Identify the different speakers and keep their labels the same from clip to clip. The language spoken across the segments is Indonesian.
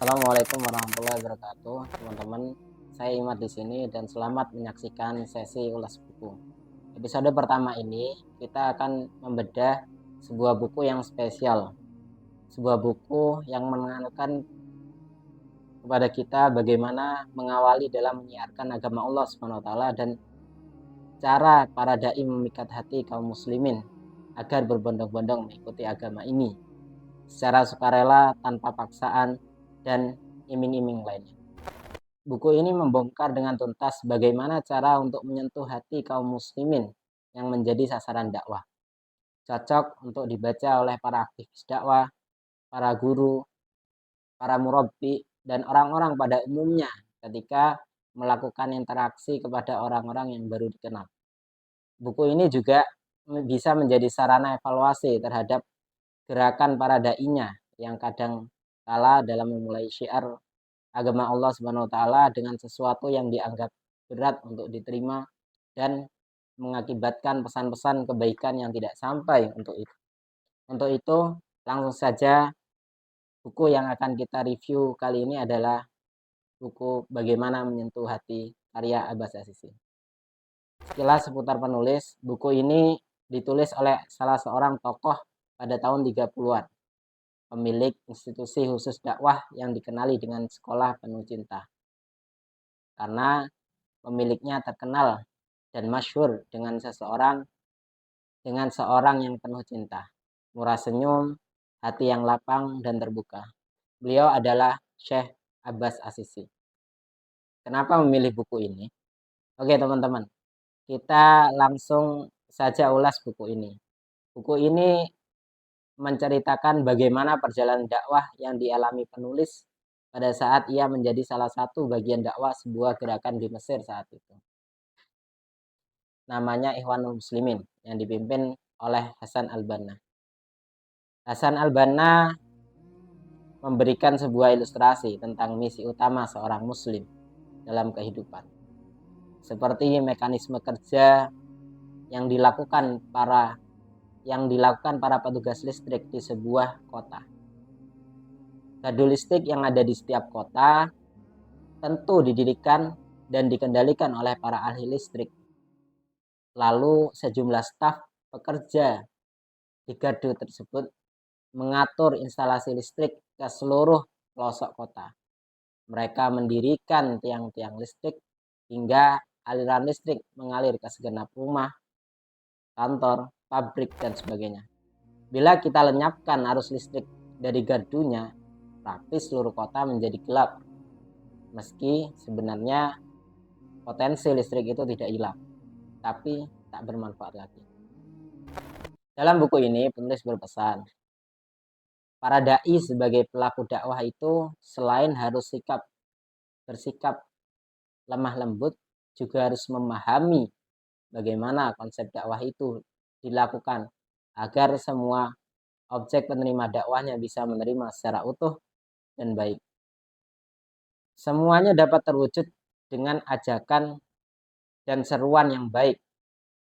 Speaker 1: Assalamualaikum warahmatullahi wabarakatuh, teman-teman. Saya Imad di sini dan selamat menyaksikan sesi ulas buku. Episode pertama ini kita akan membedah sebuah buku yang spesial, sebuah buku yang mengenalkan kepada kita bagaimana mengawali dalam menyiarkan agama Allah Subhanahu wa taala dan cara para dai memikat hati kaum muslimin agar berbondong-bondong mengikuti agama ini secara sukarela tanpa paksaan dan iming-iming lainnya. Buku ini membongkar dengan tuntas bagaimana cara untuk menyentuh hati kaum muslimin yang menjadi sasaran dakwah. Cocok untuk dibaca oleh para aktivis dakwah, para guru, para murabbi, dan orang-orang pada umumnya ketika melakukan interaksi kepada orang-orang yang baru dikenal. Buku ini juga bisa menjadi sarana evaluasi terhadap gerakan para dai-nya yang kadang kala dalam memulai syiar agama Allah Subhanahu wa taala dengan sesuatu yang dianggap berat untuk diterima dan mengakibatkan pesan-pesan kebaikan yang tidak sampai untuk itu. Untuk itu, langsung saja buku yang akan kita review kali ini adalah buku Bagaimana Menyentuh Hati karya Abbas Assisi. Sekilas seputar penulis, buku ini ditulis oleh salah seorang tokoh pada tahun 30-an, pemilik institusi khusus dakwah yang dikenali dengan Sekolah Penuh Cinta. Karena pemiliknya terkenal dan masyhur dengan seorang yang penuh cinta, murah senyum, hati yang lapang dan terbuka. Beliau adalah Syekh Abbas Assisi. Kenapa memilih buku ini? Oke teman-teman, kita langsung saja ulas buku ini. Buku ini menceritakan bagaimana perjalanan dakwah yang dialami penulis pada saat ia menjadi salah satu bagian dakwah sebuah gerakan di Mesir saat itu. Namanya Ikhwanul Muslimin yang dipimpin oleh Hasan al-Banna. Hasan al-Banna memberikan sebuah ilustrasi tentang misi utama seorang muslim dalam kehidupan. Seperti mekanisme kerja yang dilakukan para petugas listrik di sebuah kota. Gardu listrik yang ada di setiap kota tentu didirikan dan dikendalikan oleh para ahli listrik. Lalu sejumlah staf pekerja di gardu tersebut mengatur instalasi listrik ke seluruh pelosok kota. Mereka mendirikan tiang-tiang listrik hingga aliran listrik mengalir ke segenap rumah, kantor, pabrik, dan sebagainya. Bila kita lenyapkan arus listrik dari gardunya, praktis seluruh kota menjadi gelap. Meski sebenarnya potensi listrik itu tidak hilang, tapi tak bermanfaat lagi. Dalam buku ini penulis berpesan, para dai sebagai pelaku dakwah itu selain harus bersikap lemah lembut, juga harus memahami bagaimana konsep dakwah itu dilakukan agar semua objek penerima dakwahnya bisa menerima secara utuh dan baik. Semuanya dapat terwujud dengan ajakan dan seruan yang baik,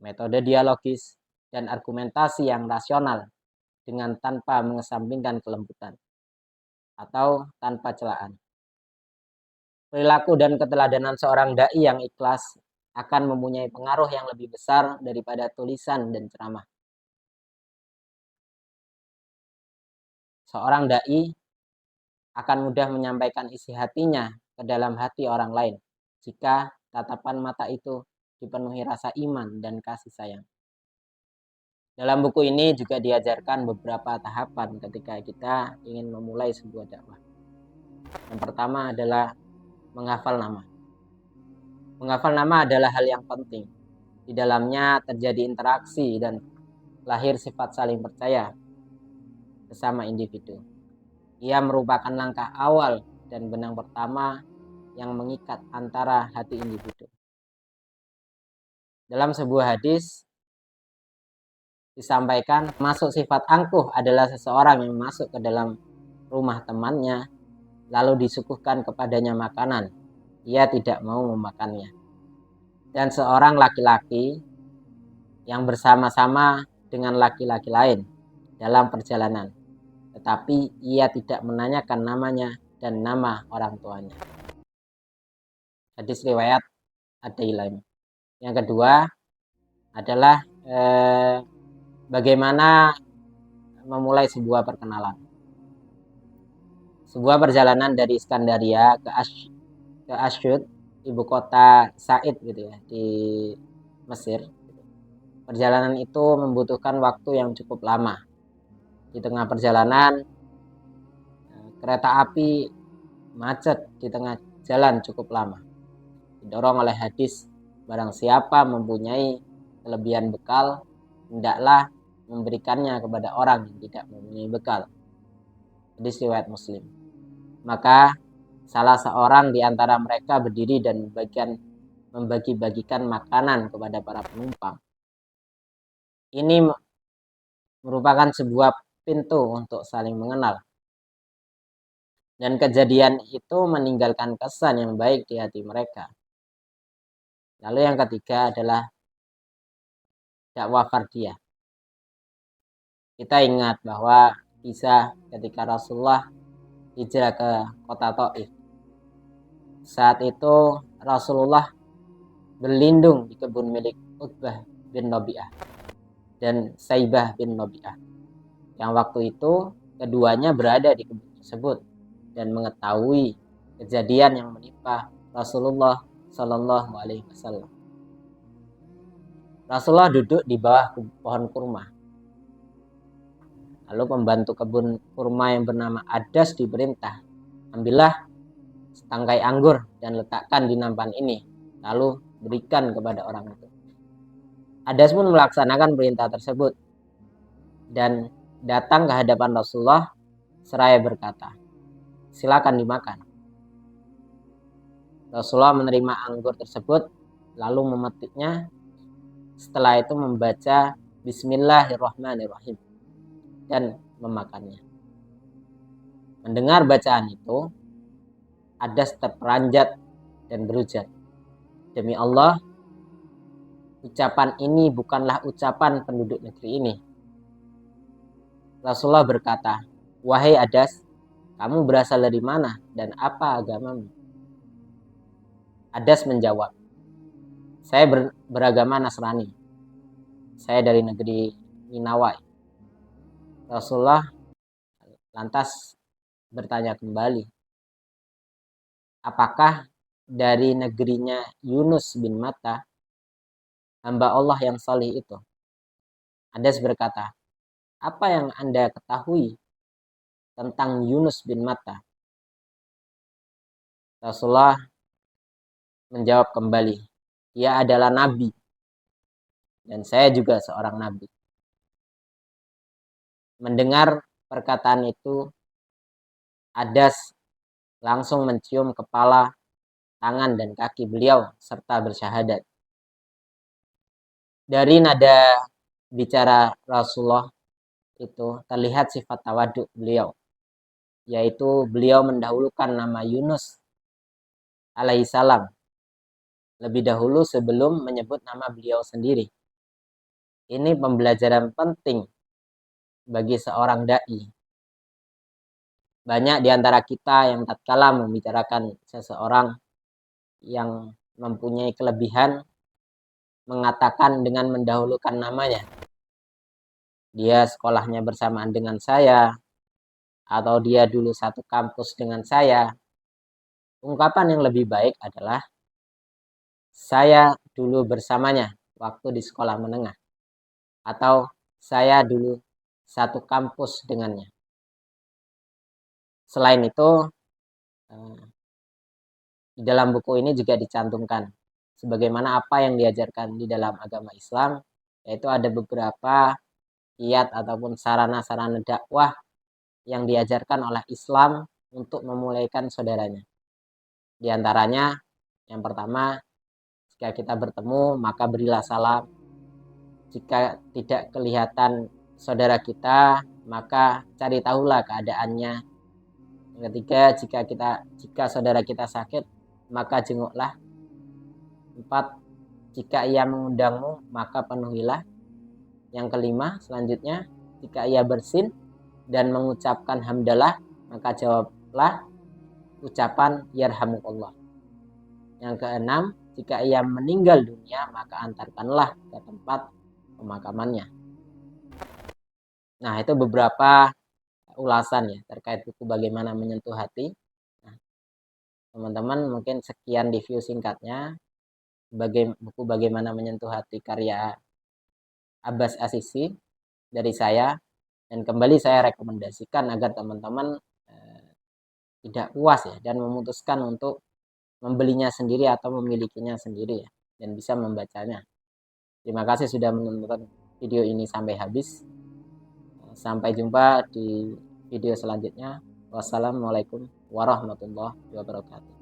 Speaker 1: metode dialogis, dan argumentasi yang rasional dengan tanpa mengesampingkan kelembutan atau tanpa celaan. Perilaku dan keteladanan seorang dai yang ikhlas akan mempunyai pengaruh yang lebih besar daripada tulisan dan ceramah. Seorang dai akan mudah menyampaikan isi hatinya ke dalam hati orang lain jika tatapan mata itu dipenuhi rasa iman dan kasih sayang. Dalam buku ini juga diajarkan beberapa tahapan ketika kita ingin memulai sebuah dakwah. Yang pertama adalah menghafal nama. Menghafal nama adalah hal yang penting. Di dalamnya terjadi interaksi dan lahir sifat saling percaya sesama individu. Ia merupakan langkah awal dan benang pertama yang mengikat antara hati individu. Dalam sebuah hadis disampaikan, masuk sifat angkuh adalah seseorang yang masuk ke dalam rumah temannya, lalu disuguhkan kepadanya makanan. Ia tidak mau memakannya. Dan seorang laki-laki yang bersama-sama dengan laki-laki lain dalam perjalanan, tetapi ia tidak menanyakan namanya dan nama orang tuanya. Hadis riwayat Ad-Dailami. Yang kedua adalah bagaimana memulai sebuah perkenalan. Sebuah perjalanan dari Iskandaria ke Asyut, ibu kota Said gitu ya, di Mesir. Perjalanan itu membutuhkan waktu yang cukup lama. Di tengah perjalanan, kereta api macet di tengah jalan cukup lama. Didorong oleh hadis, barang siapa mempunyai kelebihan bekal, hendaklah memberikannya kepada orang yang tidak mempunyai bekal. Hadis riwayat Muslim. Maka salah seorang di antara mereka berdiri dan membagi-bagikan makanan kepada para penumpang. Ini merupakan sebuah pintu untuk saling mengenal. Dan kejadian itu meninggalkan kesan yang baik di hati mereka. Lalu yang ketiga adalah dakwah fardiyah. Kita ingat bahwa kisah ketika Rasulullah hijrah ke kota Thaif. Saat itu Rasulullah berlindung di kebun milik Utbah bin Rabi'ah dan Saibah bin Rabi'ah. Yang waktu itu keduanya berada di kebun tersebut dan mengetahui kejadian yang menimpa Rasulullah Shallallahu Alaihi Wasallam. Rasulullah duduk di bawah pohon kurma. Lalu pembantu kebun kurma yang bernama Adas diperintah, ambillah setangkai anggur dan letakkan di nampan ini, lalu berikan kepada orang itu. Adas pun melaksanakan perintah tersebut dan datang ke hadapan Rasulullah seraya berkata, silakan dimakan. Rasulullah menerima anggur tersebut lalu memetiknya. Setelah itu membaca Bismillahirrahmanirrahim dan memakannya. Mendengar bacaan itu, Adas terperanjat dan berujar, demi Allah, ucapan ini bukanlah ucapan penduduk negeri ini. Rasulullah berkata, wahai Adas, kamu berasal dari mana dan apa agamamu? Adas menjawab, saya beragama Nasrani. Saya dari negeri Ninawai. Rasulullah lantas bertanya kembali, apakah dari negerinya Yunus bin Matta, hamba Allah yang salih itu? Adas berkata, apa yang Anda ketahui tentang Yunus bin Matta? Rasulullah menjawab kembali, dia adalah nabi dan saya juga seorang nabi. Mendengar perkataan itu, Adas langsung mencium kepala, tangan dan kaki beliau serta bersyahadat. Dari nada bicara Rasulullah itu terlihat sifat tawaduk beliau, yaitu beliau mendahulukan nama Yunus alaihissalam lebih dahulu sebelum menyebut nama beliau sendiri. Ini pembelajaran penting bagi seorang dai. Banyak di antara kita yang tatkala membicarakan seseorang yang mempunyai kelebihan mengatakan dengan mendahulukan namanya. Dia sekolahnya bersamaan dengan saya, atau dia dulu satu kampus dengan saya. Ungkapan yang lebih baik adalah saya dulu bersamanya waktu di sekolah menengah, atau saya dulu satu kampus dengannya. Selain itu, di dalam buku ini juga dicantumkan sebagaimana apa yang diajarkan di dalam agama Islam, yaitu ada beberapa kiat ataupun sarana-sarana dakwah yang diajarkan oleh Islam untuk memulaikan saudaranya. Di antaranya, yang pertama, jika kita bertemu maka berilah salam. Jika tidak kelihatan saudara kita, maka cari tahulah keadaannya. Yang ketiga, jika saudara kita sakit, maka jenguklah. 4, jika ia mengundangmu, maka penuhilah. Yang kelima, selanjutnya, jika ia bersin dan mengucapkan hamdalah, maka jawablah. ucapan yarhamukallah. Yang keenam, jika ia meninggal dunia maka antarkanlah ke tempat pemakamannya. Nah, itu beberapa ulasan ya terkait buku Bagaimana Menyentuh Hati. Nah, teman-teman, mungkin sekian review singkatnya buku Bagaimana Menyentuh Hati karya Abbas Asisi dari saya, dan kembali saya rekomendasikan agar teman-teman tidak puas ya dan memutuskan untuk membelinya sendiri atau memilikinya sendiri ya, dan bisa membacanya. Terima kasih sudah menonton video ini sampai habis. Sampai jumpa di video selanjutnya. Wassalamualaikum warahmatullahi wabarakatuh.